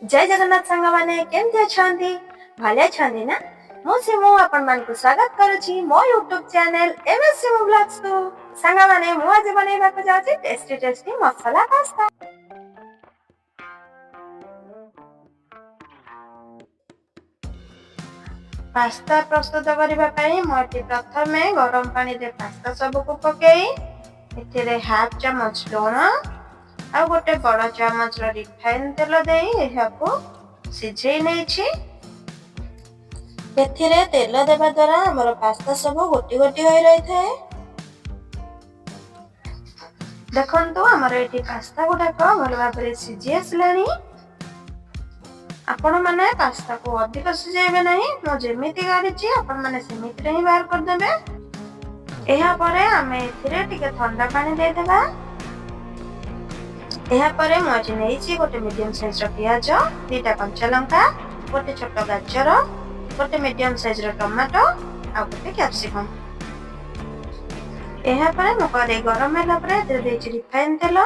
जय जगन्नाथ सांग माने केमती अछंती भले अछंती ना मु सिमु आपण मान को स्वागत करूची मो YouTube channel MS Simu blogs को सांग माने मु आज बनेबा को जाउची टेस्टी मसाला पास्ता। पास्ता प्रस्तुत करबा पई मोटी प्रथमे गरम पानी रे पास्ता सब को पकेई एथिरे हाफ चम्मच लूण आ गोटे बड़ चम्मच रिफाइन तेल देई एहाको सिझेई नेछि। एथिरे तेल देबा द्वारा हमर पास्ता सब गोटी गोटी होई रही थाए। देखंतु हमर एठी पास्ता गुडाक भल भाबरे सिझी आसलानी। आपण माने पास्ता को अधिक सिझेबे नाही मो जेमिति गाडिछि आपण माने सेमिति रे ही बाहर कर देबे। एहा परे हमें एथिरे टिके ठंडा पानी दे देबा। एहा परे मो आज नेछि गोटे मीडियम साइज रो प्याज, दुटा कंचा लंका, गोटे छोट गाजर, गोटे मीडियम साइज रो टमाटो आ गोटे कैप्सिकम। एहा परे मो करे गरम होला परे दे देछि रिफाइन तेल।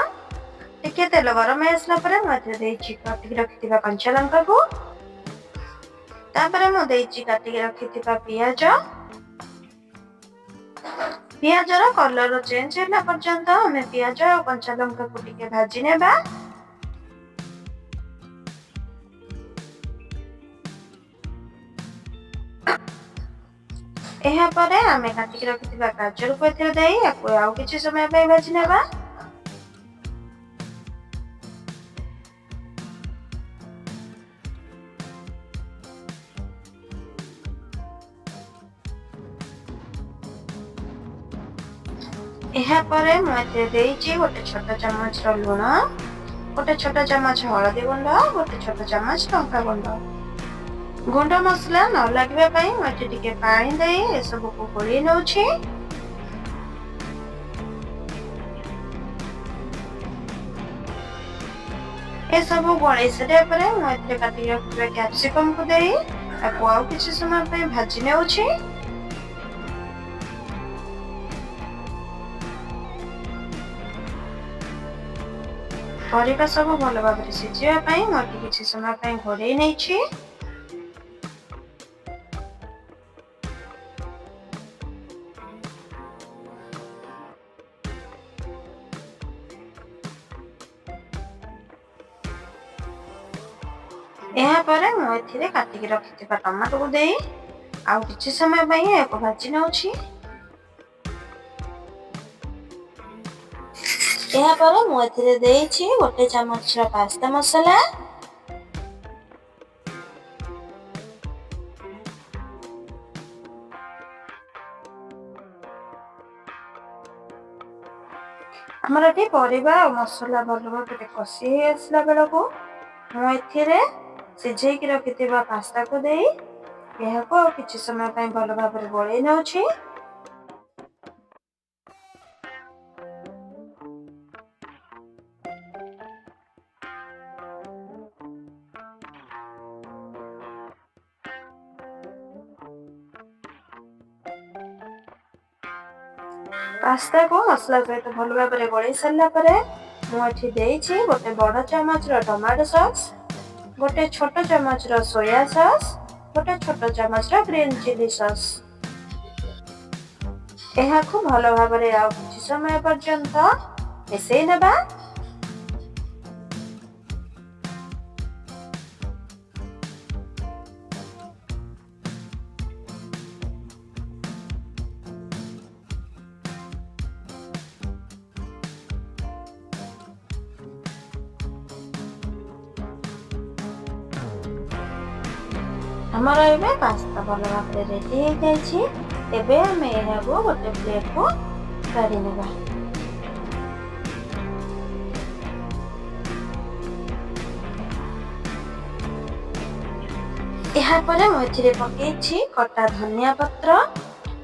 टिके तेल गरम आसला परे मो दे देछि काटि रखिथिबा कंचा लंका को। तापरे मो देछि काटि रखिथिबा प्याज। प्याजर कलर चेंज होला पर्यंत हमें प्याज और कंचा लंका को टिके भाजी नेबा। एहा परे हमें काटि रखिथिबा गाजर को एथिरे देई आको आउ किछि समय पे भाजी नेबा। एहा परे मो एथिरे देइछि गोटे छोट चम्मच रो लूण, गोटे छोट चम्मच हळदी गुंड, गोटे छोट चम्मच लंका गुंड। गुंड मसला न लागबे पई मो एठी टिके पानी देई ए सब को गोली नउछि। ए सब गोली सदे परे मो एथिरे काटि रखिबा कैप्सिकम को देई आको आउ किछि समय पे भाजी नउछि। परिबा सब भल भाबरे सिझिबा पई मोटी किछि समय पई घोड़ेई नेछि। एहा परे मो एथिरे काटि रखिथिबा टमाटो को देई आउ किछि समय पई एको भाजी नउछि। एहा परे मो एथिरे देइछि गोटे चम्मच रो पास्ता मसाला। हमर एठी परिबा और मसाला भल भाबरे कषि आसला बेलको मो एथिरे सिझेई कि रखिथिबा पास्ता को देई एहाको किछि समय पई भल भाबरे गोळेई नउछि। पास्ता को मसला सहित भल भाबरे गोळेई सारला परे मो एठी देइछि गोटे बड़ चम्मच रो टमाटो सॉस, गोटे छोट चम्मच रो सोया सॉस, गोटे छोट चम्मच रो ग्रीन चिली सॉस। एहाको भल भाबरे आउ किछि समय पर्यंत मिसेई नेबा। हमर एबे पास्ता भल भाबरे रेडी हे जाइछि। एबे हमें एहाको गोटे प्लेट को काढी नेबा। एहा परे मो एथिरे पकेइछि कटा धनिया पत्र।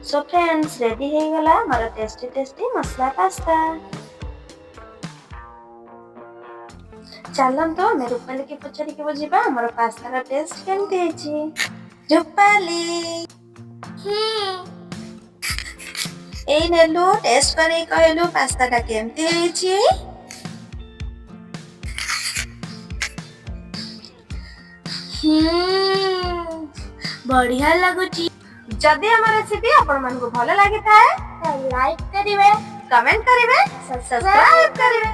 सो फ्रेंड्स रेडी हे गला हमर टेस्टी मसला पास्ता। चलन तो मैं रूपाली के पचारि के बुझिबा हमर पास्ता रा टेस्ट केमती हेछि। रूपाली एई नेलु टेस्ट करी कहलु पास्ता टा केमती हेछि। बढ़िया लगुची। जदि हम रेसिपी आपण मन को भल लागि थाए लाइक करिवे, कमेंट करिवे, सब्सक्राइब करिवे।